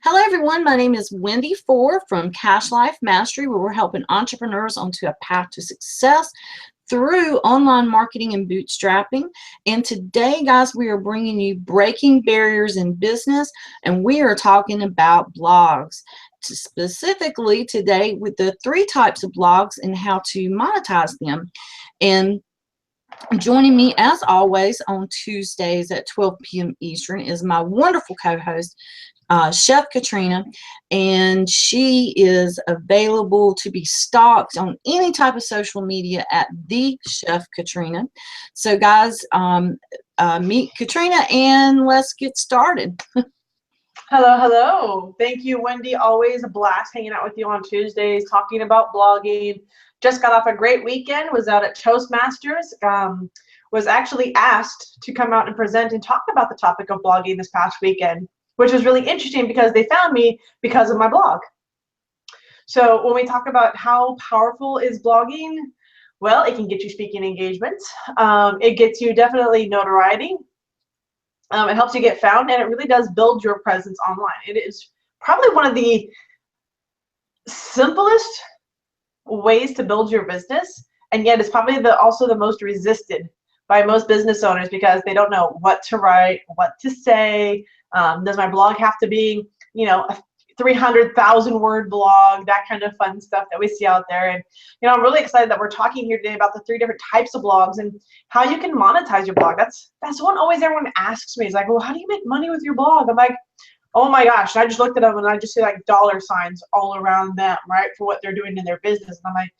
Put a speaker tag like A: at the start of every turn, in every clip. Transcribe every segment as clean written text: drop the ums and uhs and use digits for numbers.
A: Hello, everyone. My name is Wendy Fore from Cash Life Mastery, where we're helping entrepreneurs onto a path to success through online marketing and bootstrapping. And today, guys, we are bringing you breaking barriers in business, and we are talking about blogs. Specifically today with the 3 types of blogs and how to monetize them. And joining me, as always, on Tuesdays at 12 p.m. Eastern is my wonderful co-host, Chef Katrina, and she is available to be stalked on any type of social media at the Chef Katrina. So, guys, meet Katrina and let's get started.
B: Hello, hello. Thank you, Wendy. Always a blast hanging out with you on Tuesdays, talking about blogging. Just got off a great weekend, was out at Toastmasters, was actually asked to come out and present and talk about the topic of blogging this past weekend, which was really interesting because they found me because of my blog. So when we talk about how powerful is blogging, well, it can get you speaking engagements. It gets you definitely notoriety. It helps you get found, and it really does build your presence online. It is probably one of the simplest ways to build your business, and yet it's probably also the most resisted by most business owners because they don't know what to write, what to say. Does my blog have to be, a 300,000 word blog, that kind of fun stuff that we see out there. And I'm really excited that we're talking here today about the 3 different types of blogs and how you can monetize your blog. That's one always everyone asks me. It's like, well, how do you make money with your blog? I'm like, oh my gosh. And I just looked at them and I just see like dollar signs all around them, right, for what they're doing in their business. And I'm like,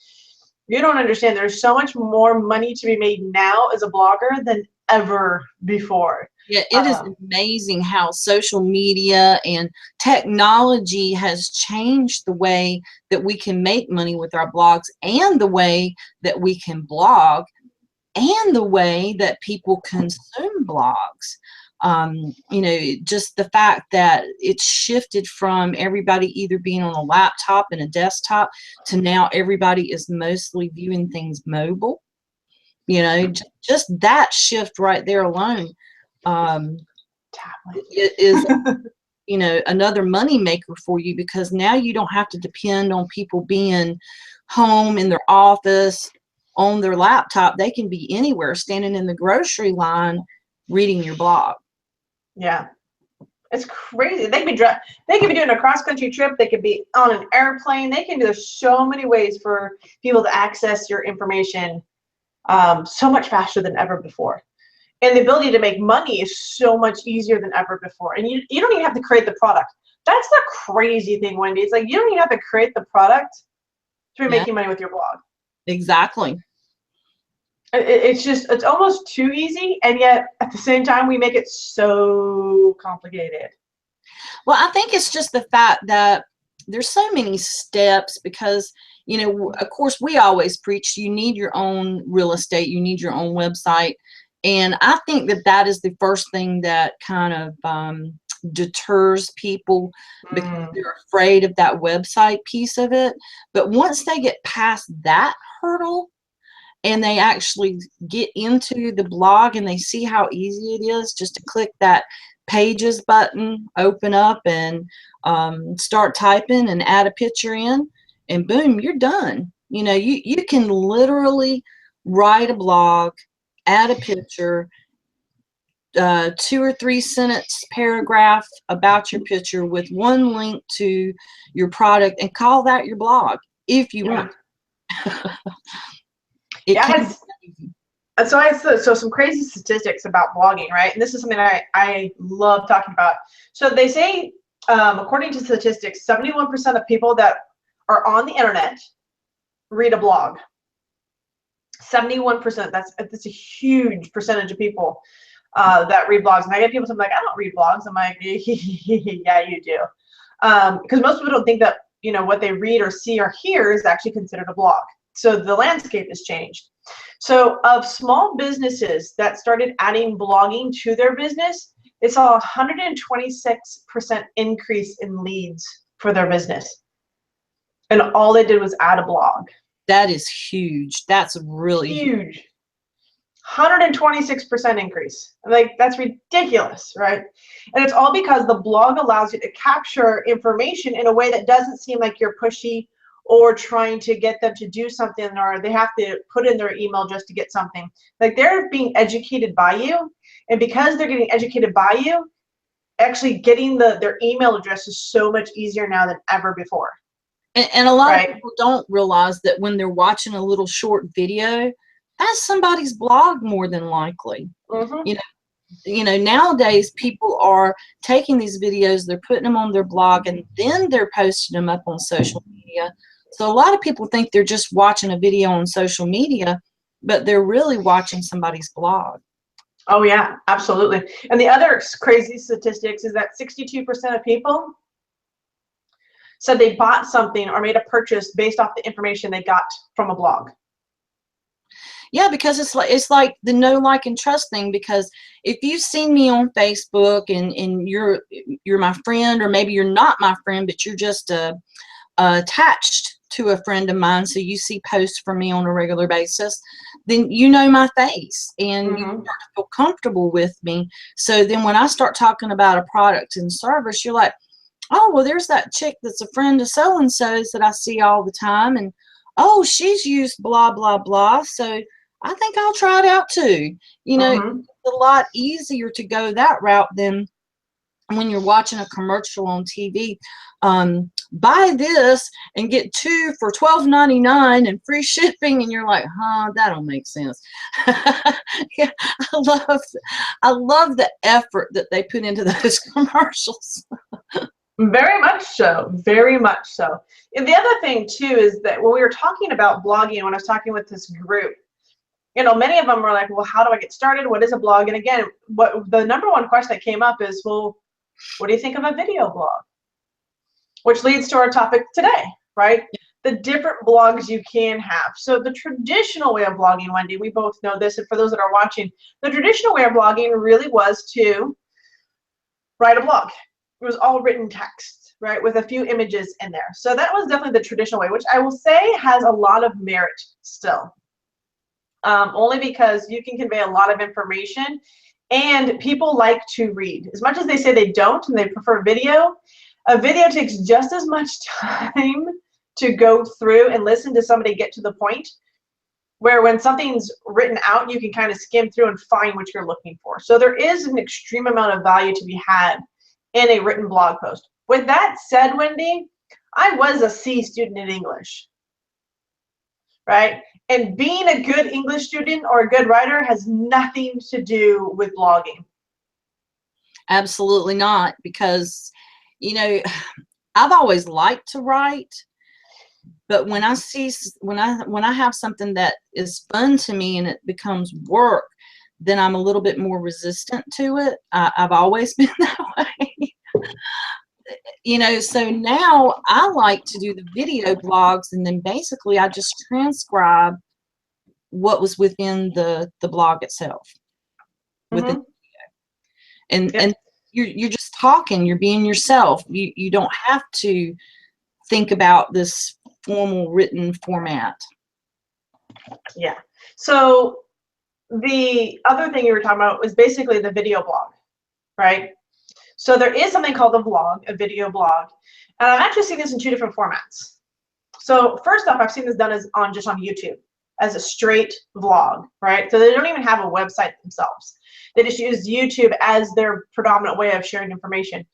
B: you don't understand. There's so much more money to be made now as a blogger than ever before.
A: Yeah, it is amazing how social media and technology has changed the way that we can make money with our blogs, and the way that we can blog, and the way that people consume blogs. Just the fact that it's shifted from everybody either being on a laptop and a desktop to now everybody is mostly viewing things mobile. Just that shift right there alone it is another money maker for you, because now you don't have to depend on people being home in their office on their laptop. They can be anywhere, standing in the grocery line reading your blog.
B: Yeah, it's crazy. They could be doing a cross-country trip. They could be on an airplane. There's so many ways for people to access your information so much faster than ever before. And the ability to make money is so much easier than ever before. And you don't even have to create the product. That's the crazy thing, Wendy. It's like you don't even have to create the product to be making money with your blog.
A: Exactly.
B: It's almost too easy, and yet at the same time we make it so complicated.
A: Well, I think it's just the fact that there's so many steps, because of course we always preach you need your own real estate, you need your own website. And I think that is the first thing that kind of deters people, because they're afraid of that website piece of it. But once they get past that hurdle and they actually get into the blog and they see how easy it is just to click that pages button, open up and start typing and add a picture in, and boom, you're done. You can literally write a blog, add a picture, 2 or 3 sentence paragraph about your picture with one link to your product, and call that your blog if you want.
B: So some crazy statistics about blogging, right? And this is something I love talking about. So they say, according to statistics, 71% of people that are on the internet read a blog. 71%. That's a huge percentage of people that read blogs. And I get people saying, like, I don't read blogs. I'm like, yeah, you do. Because most people don't think that what they read or see or hear is actually considered a blog. So the landscape has changed. So of small businesses that started adding blogging to their business, it saw a 126% increase in leads for their business. And all they did was add a blog.
A: That is huge. That's really
B: huge. 126% increase. Like, that's ridiculous, right? And it's all because the blog allows you to capture information in a way that doesn't seem like you're pushy or trying to get them to do something, or they have to put in their email just to get something. Like, they're being educated by you, and because they're getting educated by you, actually getting their email address is so much easier now than ever before.
A: And a lot
B: Right.
A: of people don't realize that when they're watching a little short video, that's somebody's blog more than likely.
B: Mm-hmm.
A: You know, nowadays people are taking these videos, they're putting them on their blog, and then they're posting them up on social media. So a lot of people think they're just watching a video on social media, but they're really watching somebody's blog.
B: Oh yeah, absolutely. And the other crazy statistics is that 62% of people said they bought something or made a purchase based off the information they got from a blog.
A: Yeah, because it's like the know, like, and trust thing. Because if you've seen me on Facebook and you're my friend, or maybe you're not my friend, but you're just attached to a friend of mine, so you see posts from me on a regular basis, then you know my face and you start to feel comfortable with me. So then when I start talking about a product and service, you're like, oh, well, there's that chick that's a friend of so-and-so's that I see all the time, and oh, she's used blah, blah, blah, so I think I'll try it out too. You know, it's a lot easier to go that route than when you're watching a commercial on TV. Buy this and get 2 for $12.99 and free shipping, and you're like, huh, that don't make sense. Yeah, I love the effort that they put into those commercials.
B: Very much so, very much so. And the other thing too is that when we were talking about blogging, when I was talking with this group, you know, many of them were like, well, how do I get started? What is a blog? And again, what the number one question that came up is, well, what do you think of a video blog? Which leads to our topic today, right? The different blogs you can have. So the traditional way of blogging, Wendy, we both know this, and for those that are watching, the traditional way of blogging really was to write a blog. It was all written text, right, with a few images in there. So that was definitely the traditional way, which I will say has a lot of merit still. Only because you can convey a lot of information, and people like to read. As much as they say they don't and they prefer video, a video takes just as much time to go through and listen to somebody get to the point, where when something's written out, you can kind of skim through and find what you're looking for. So there is an extreme amount of value to be had in a written blog post. With that said, Wendy, I was a C student in English, right? And being a good English student or a good writer has nothing to do with blogging.
A: Absolutely not, because, you know, I've always liked to write, but when I see, when I have something that is fun to me and it becomes work, then I'm a little bit more resistant to it. I've always been that way. You know, so now I like to do the video blogs, and then basically I just transcribe what was within the blog itself, within the video. And you're just talking, you're being yourself. You don't have to think about this formal written format.
B: Yeah. So the other thing you were talking about was basically the video blog, right? So there is something called a vlog, a video blog, and I've actually seen this in 2 different formats. So first off, I've seen this done just on YouTube as a straight vlog, right? So they don't even have a website themselves. They just use YouTube as their predominant way of sharing information.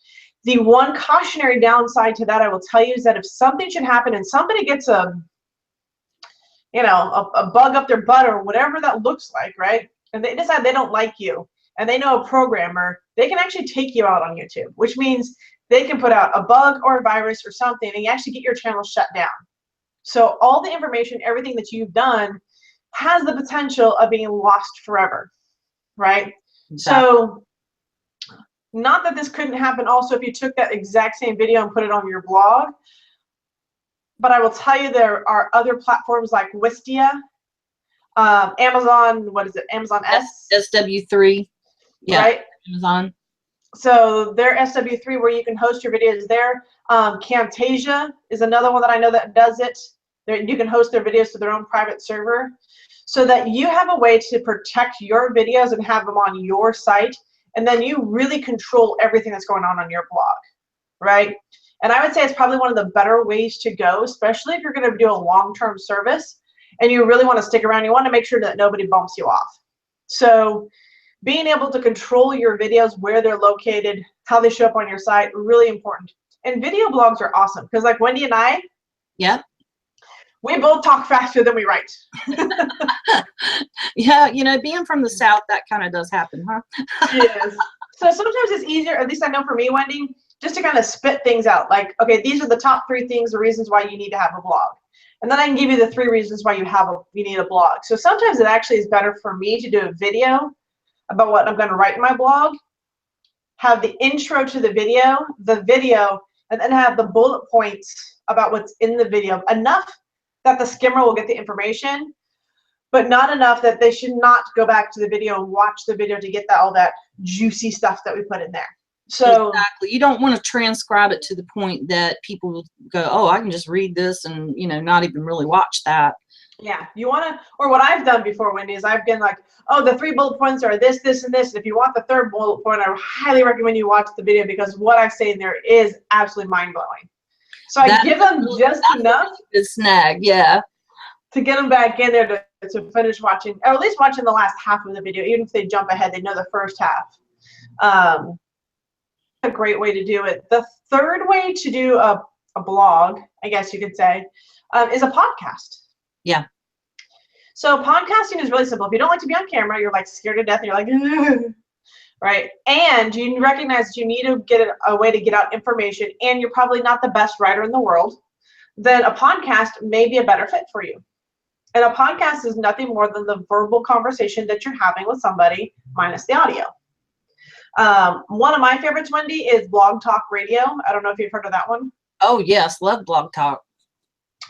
B: The one cautionary downside to that I will tell you is that if something should happen and somebody gets a bug up their butt or whatever that looks like, right? And they decide they don't like you, and they know a programmer, they can actually take you out on YouTube, which means they can put out a bug or a virus or something, and you actually get your channel shut down. So all the information, everything that you've done has the potential of being lost forever, right? Exactly. So not that this couldn't happen also if you took that exact same video and put it on your blog, but I will tell you there are other platforms like Wistia, Amazon, what is it? Amazon
A: SW3. Yeah,
B: right?
A: Amazon.
B: So they're SW3 where you can host your videos there. Camtasia is another one that I know that does it. You can host their videos to their own private server. so that you have a way to protect your videos and have them on your site, and then you really control everything that's going on your blog, right? And I would say it's probably one of the better ways to go, especially if you're going to do a long-term service and you really want to stick around. You want to make sure that nobody bumps you off. So being able to control your videos, where they're located, how they show up on your site, really important. And video blogs are awesome because like Wendy and I,
A: Yep.
B: we both talk faster than we write.
A: Yeah, you know, being from the South, that kind of does happen, huh?
B: Yes. So sometimes it's easier, at least I know for me, Wendy, just to kind of spit things out. Like, okay, these are the top 3 things, the reasons why you need to have a blog. And then I can give you the 3 reasons why you need a blog. So sometimes it actually is better for me to do a video about what I'm going to write in my blog, have the intro to the video, and then have the bullet points about what's in the video. Enough that the skimmer will get the information, but not enough that they should not go back to the video and watch the video to get all that juicy stuff that we put in there. So
A: exactly, you don't want to transcribe it to the point that people go, oh, I can just read this and, you know, not even really watch that.
B: Yeah, you want to, or what I've done before, Wendy, is I've been like, oh, the 3 bullet points are this, this, and this. And if you want the 3rd bullet point, I highly recommend you watch the video because what I say in there is absolutely mind-blowing. So I give them just enough
A: to snag, yeah,
B: to get them back in there to finish watching, or at least watching the last half of the video. Even if they jump ahead, they know the first half. A great way to do it. The 3rd way to do a blog, I guess you could say, is a podcast.
A: Yeah.
B: So podcasting is really simple. If you don't like to be on camera, you're like scared to death and you're like, ugh, right? And you recognize that you need to get a way to get out information and you're probably not the best writer in the world, then a podcast may be a better fit for you. And a podcast is nothing more than the verbal conversation that you're having with somebody minus the audio. One of my favorites, Wendy, is Blog Talk Radio. I don't know if you've heard of that one.
A: Oh, yes, love Blog Talk.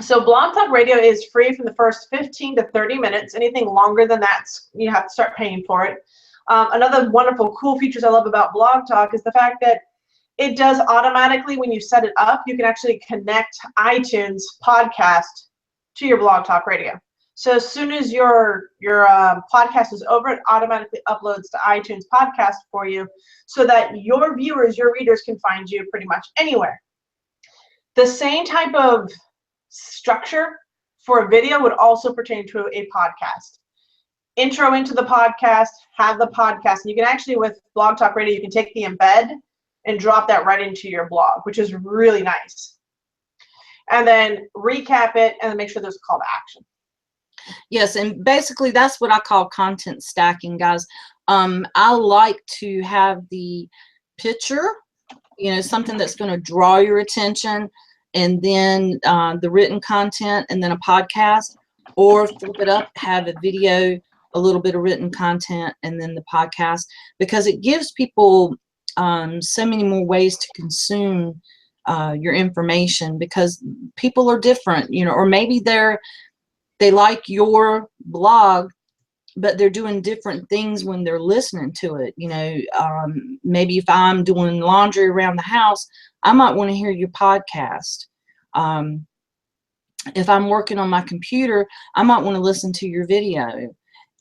B: So Blog Talk Radio is free from the first 15 to 30 minutes. Anything longer than that, you have to start paying for it. Another wonderful, cool features I love about Blog Talk is the fact that it does automatically, when you set it up, you can actually connect iTunes podcast to your Blog Talk Radio. So as soon as your podcast is over, it automatically uploads to iTunes podcast for you so that your viewers, your readers can find you pretty much anywhere. The same type of structure for a video would also pertain to a podcast. Intro into the podcast, have the podcast. And you can actually, with Blog Talk Radio, you can take the embed and drop that right into your blog, which is really nice. And then recap it and then make sure there's a call to action.
A: Yes, and basically that's what I call content stacking, guys. I like to have the picture, you know, something that's going to draw your attention, and then the written content, and then a podcast, or flip it up, have a video, a little bit of written content, and then the podcast, because it gives people so many more ways to consume your information, because people are different, you know, or maybe they like your blog, but they're doing different things when they're listening to it. You know, maybe if I'm doing laundry around the house, I might want to hear your podcast. If I'm working on my computer, I might want to listen to your video.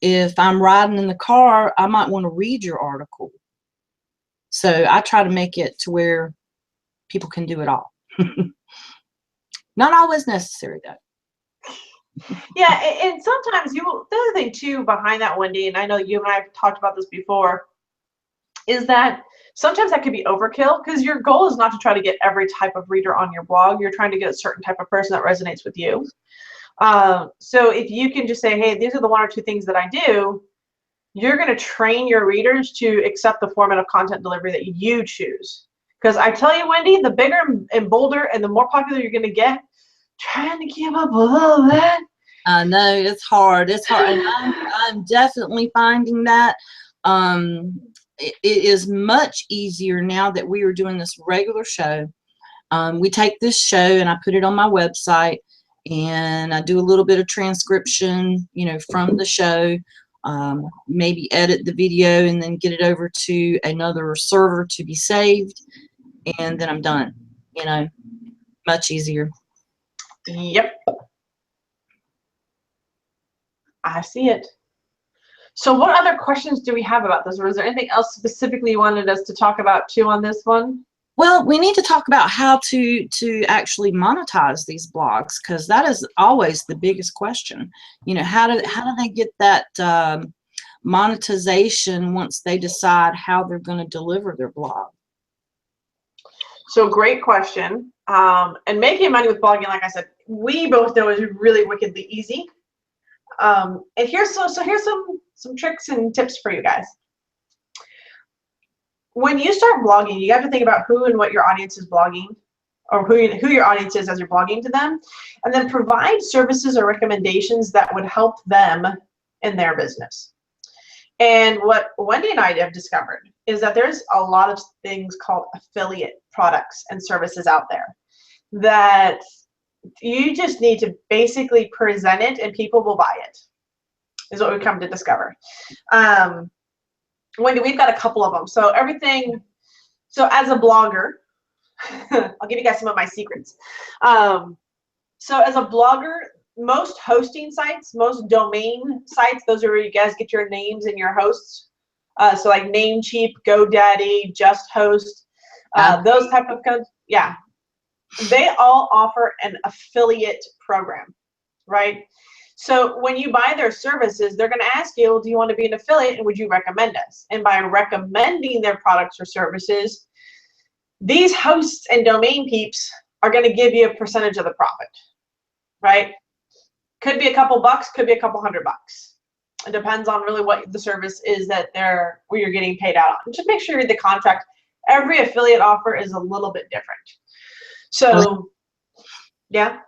A: If I'm riding in the car, I might want to read your article. So I try to make it to where people can do it all. Not always necessary, though.
B: Yeah, and sometimes the other thing too behind that, Wendy, and I know you and I have talked about this before, is that sometimes that could be overkill, because your goal is not to try to get every type of reader on your blog. You're trying to get a certain type of person that resonates with you. So if you can just say, hey, these are the 1 or 2 things that I do, you're going to train your readers to accept the format of content delivery that you choose. Because I tell you, Wendy, the bigger and bolder and the more popular you're going to get, trying to keep up with all that.
A: I know, it's hard. It's hard. And I'm definitely finding that it is much easier now that we are doing this regular show. We take this show and I put it on my website, and I do a little bit of transcription, you know, from the show, maybe edit the video and then get it over to another server to be saved, and then I'm done. You know, much easier.
B: Yep. I see it. So what other questions do we have about this? Or is there anything else specifically you wanted us to talk about too on this one?
A: Well, we need to talk about how to actually monetize these blogs, because that is always the biggest question. You know, how do they get that monetization once they decide how they're going to deliver their blog?
B: So great question. And making money with blogging, like I said, we both know is really wickedly easy. And here's some tricks and tips for you guys. When you start blogging, you have to think about who and what your audience is blogging, or who your audience is as you're blogging to them, and then provide services or recommendations that would help them in their business. And what Wendy and I have discovered is that there's a lot of things called affiliate products and services out there that you just need to basically present it and people will buy it, is what we've come to discover. Wendy, we've got a couple of them. So as a blogger, I'll give you guys some of my secrets. So as a blogger, most hosting sites, most domain sites, those are where you guys get your names and your hosts. So like Namecheap, GoDaddy, JustHost, those type of yeah, they all offer an affiliate program, right? So when you buy their services, they're going to ask you, well, do you want to be an affiliate and would you recommend us? And by recommending their products or services, these hosts and domain peeps are going to give you a percentage of the profit, right? Could be a couple bucks, could be a couple $100. It depends on really what the service is that where you're getting paid out on. Just make sure you read the contract. Every affiliate offer is a little bit different. So, yeah.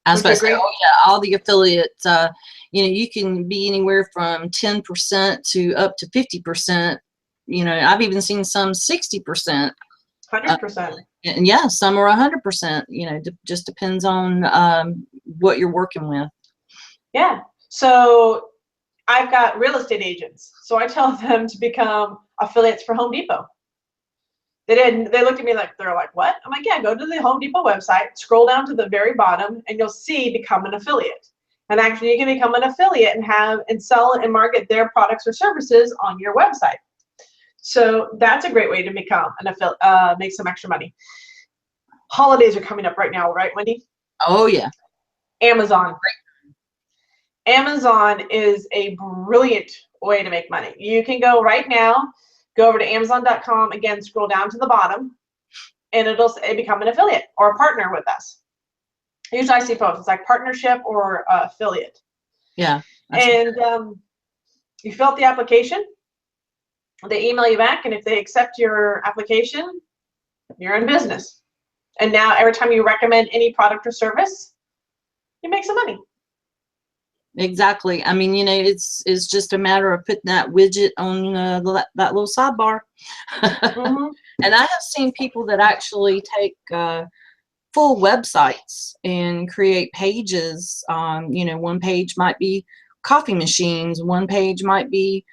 A: I was about to say, oh yeah, all the affiliates, you know, you can be anywhere from 10% to up to 50%. You know, I've even seen some 60%.
B: 100%.
A: And yeah, some are 100%. You know, just depends on what you're working with.
B: Yeah. So I've got real estate agents. So I tell them to become affiliates for Home Depot. They didn't. They looked at me like, they're like, what? I'm like, yeah, go to the Home Depot website, scroll down to the very bottom, and you'll see become an affiliate. And actually, you can become an affiliate and sell and market their products or services on your website. So that's a great way to become an affiliate, make some extra money. Holidays are coming up right now, right, Wendy?
A: Oh yeah.
B: Amazon. Amazon is a brilliant way to make money. You can go right now, go over to Amazon.com, again, scroll down to the bottom, and it'll say become an affiliate or a partner with us. Usually I see both. It's like partnership or affiliate.
A: Yeah.
B: And you fill out the application, they email you back, and if they accept your application, you're in business. And now every time you recommend any product or service, you make some money.
A: Exactly. I mean, you know, it's just a matter of putting that widget on that little sidebar.
B: Mm-hmm.
A: And I have seen people that actually take full websites and create pages. You know, one page might be coffee machines, one page might be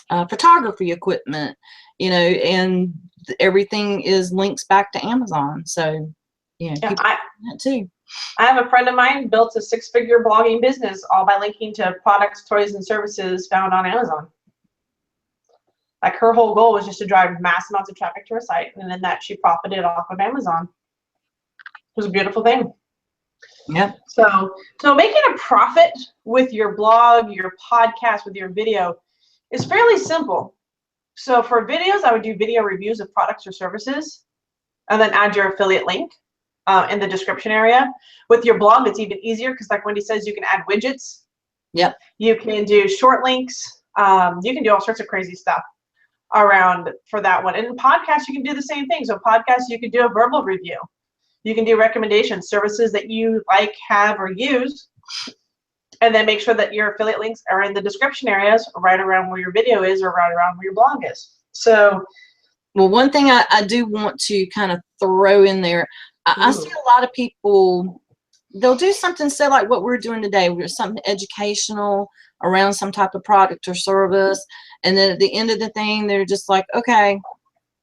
A: photography equipment, you know, and everything is links back to Amazon. So, you know, people do that too.
B: I have a friend of mine built a 6-figure blogging business all by linking to products, toys, and services found on Amazon. Like her whole goal was just to drive mass amounts of traffic to her site, and then that she profited off of Amazon. It was a beautiful thing.
A: Yeah.
B: So making a profit with your blog, your podcast, with your video is fairly simple. So for videos, I would do video reviews of products or services, and then add your affiliate link in the description area. With your blog, it's even easier because, like Wendy says, you can add widgets.
A: Yep.
B: You can do short links. You can do all sorts of crazy stuff around for that one. And in podcasts, you can do the same thing. So podcasts, you can do a verbal review. You can do recommendations, services that you like, have, or use, and then make sure that your affiliate links are in the description areas right around where your video is or right around where your blog is. So,
A: well, one thing I do want to kind of throw in there, I see a lot of people, they'll do something, say like what we're doing today, we're something educational around some type of product or service, and then at the end of the thing, they're just like, okay,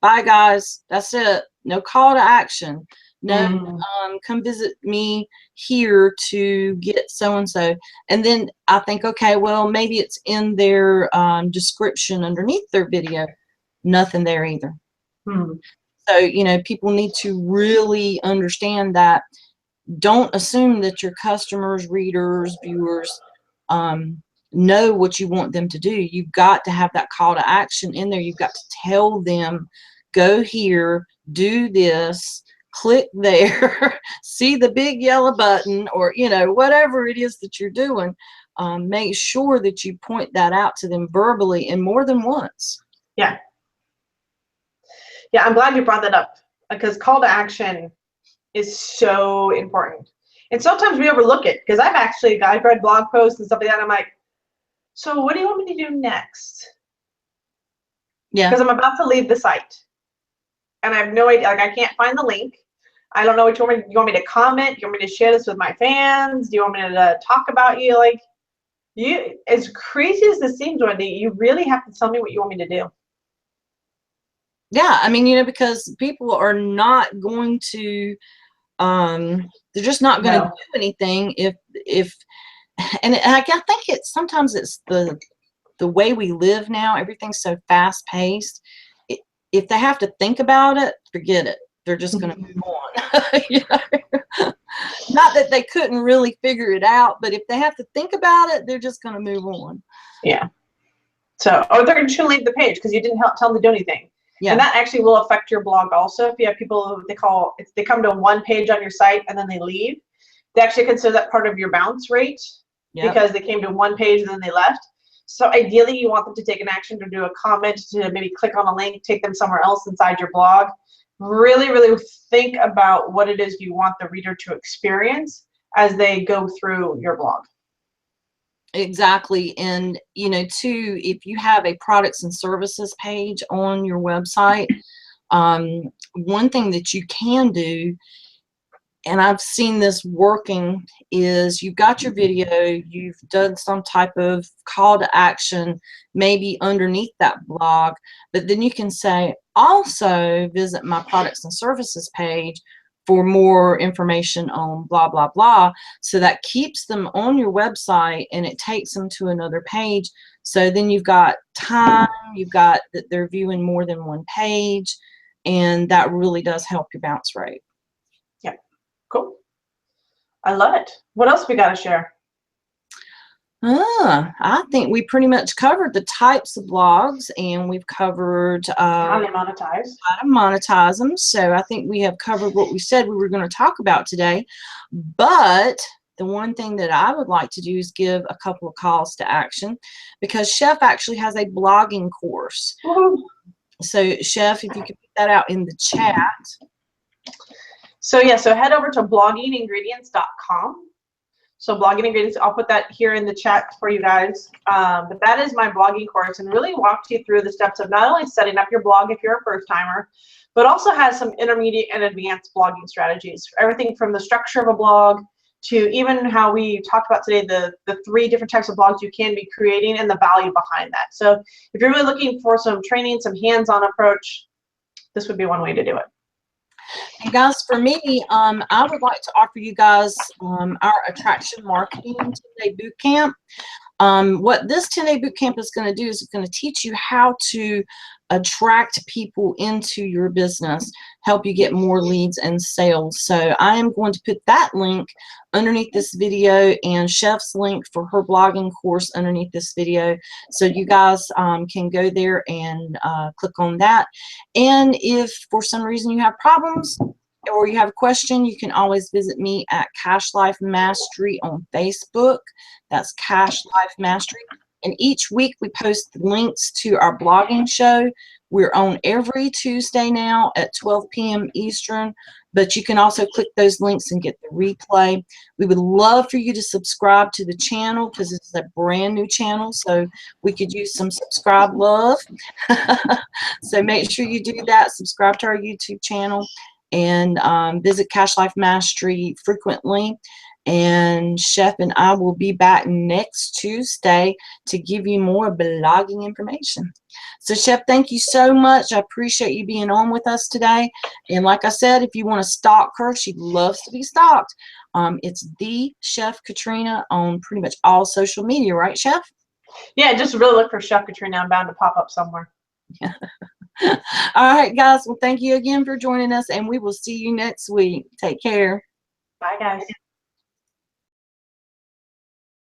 A: bye guys, that's it, no call to action. No,
B: Mm.
A: come visit me here to get so and so. And then I think, okay, well, maybe it's in their description underneath their video. Nothing there either.
B: Mm.
A: So, you know, people need to really understand that. Don't assume that your customers, readers, viewers know what you want them to do. You've got to have that call to action in there. You've got to tell them, go here, do this, click there, see the big yellow button, or, you know, whatever it is that you're doing. Make sure that you point that out to them verbally and more than once.
B: Yeah. Yeah, I'm glad you brought that up because call to action is so important. And sometimes we overlook it because I've read blog posts and stuff like that. And I'm like, so what do you want me to do next?
A: Yeah.
B: Because I'm about to leave the site and I have no idea. Like, I can't find the link. I don't know what you want me. You want me to comment? You want me to share this with my fans? Do you want me to talk about you? Like, you, as crazy as this seems, Wendy, you really have to tell me what you want me to do.
A: Yeah, I mean, you know, because people are not going to they're just not going to
B: No.
A: do anything if and I think it's sometimes it's the way we live now. Everything's so fast paced. If they have to think about it, forget it. They're just going to move on. You know? Not that they couldn't really figure it out, but if they have to think about it, they're just going to move on.
B: Yeah. So, or they're going to leave the page because you didn't tell them to do anything.
A: Yeah.
B: And that actually will affect your blog also. If you have people if they come to one page on your site and then they leave, they actually consider that part of your bounce rate. Yep. Because they came to one page and then they left. So ideally you want them to take an action, to do a comment, to maybe click on a link, take them somewhere else inside your blog. Really, really think about what it is you want the reader to experience as they go through your blog.
A: Exactly. And, you know, too, if you have a products and services page on your website, one thing that you can do, and I've seen this working, is you've got your video, you've done some type of call to action, maybe underneath that blog, but then you can say, also visit my products and services page for more information on blah, blah, blah. So that keeps them on your website and it takes them to another page. So then you've got time, you've got that they're viewing more than one page, and that really does help your bounce rate.
B: Yeah, cool. I love it. What else we got to share?
A: I think we pretty much covered the types of blogs, and we've covered
B: how to monetize.
A: How to monetize them. So I think we have covered what we said we were going to talk about today. But the one thing that I would like to do is give a couple of calls to action, because Chef actually has a blogging course. So Chef, if you could put that out in the chat.
B: So yeah, so head over to bloggingingredients.com. So blogging ingredients, I'll put that here in the chat for you guys. But that is my blogging course, and really walks you through the steps of not only setting up your blog if you're a first timer, but also has some intermediate and advanced blogging strategies. Everything from the structure of a blog to even how we talked about today, the 3 different types of blogs you can be creating and the value behind that. So if you're really looking for some training, some hands-on approach, this would be one way to do it.
A: And guys, for me, I would like to offer you guys our attraction marketing 10-day boot camp. What this 10-day boot camp is going to do is it's going to teach you how to attract people into your business, help you get more leads and sales. So I am going to put that link underneath this video, and Chef's link for her blogging course underneath this video. So you guys can go there and click on that. And if for some reason you have problems or you have a question, you can always visit me at Cash Life Mastery on Facebook. That's Cash Life Mastery. And each week we post links to our blogging show. We're on every Tuesday now at 12 p.m. Eastern, but you can also click those links and get the replay. We would love for you to subscribe to the channel because it's a brand new channel, so we could use some subscribe love. So make sure you do that. Subscribe to our YouTube channel and visit Cash Life Mastery frequently. And Chef and I will be back next Tuesday to give you more blogging information. So Chef, thank you so much. I appreciate you being on with us today. And like I said, if you want to stalk her, she loves to be stalked. It's the Chef Katrina on pretty much all social media, right, Chef?
B: Yeah, just really look for Chef Katrina. I'm bound to pop up somewhere.
A: All right, guys. Well, thank you again for joining us, and we will see you next week. Take care.
B: Bye, guys.